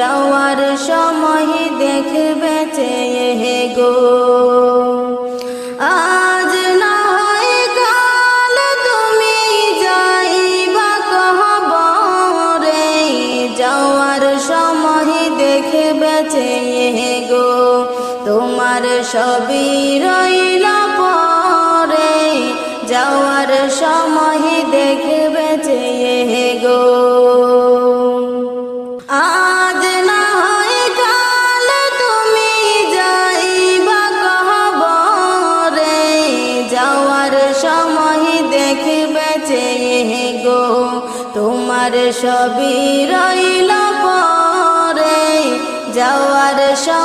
যাওয়ার সময় দেখবে চেয়ে গো। আজ না হয় কাল তুমি যাইবা কবরে, যাওয়ার সময় দেখবে চেয়ে গো। তোমার সবই রইল পরে, যাওয়ার সময় দেখবে চেয়ে গো। আজ না হয় কাল তুমি যাইবা কবরে, যাওয়ার সময় দেখবে চেয়ে গো। তোমার সবই রইল পরে, যাওয়ার সময়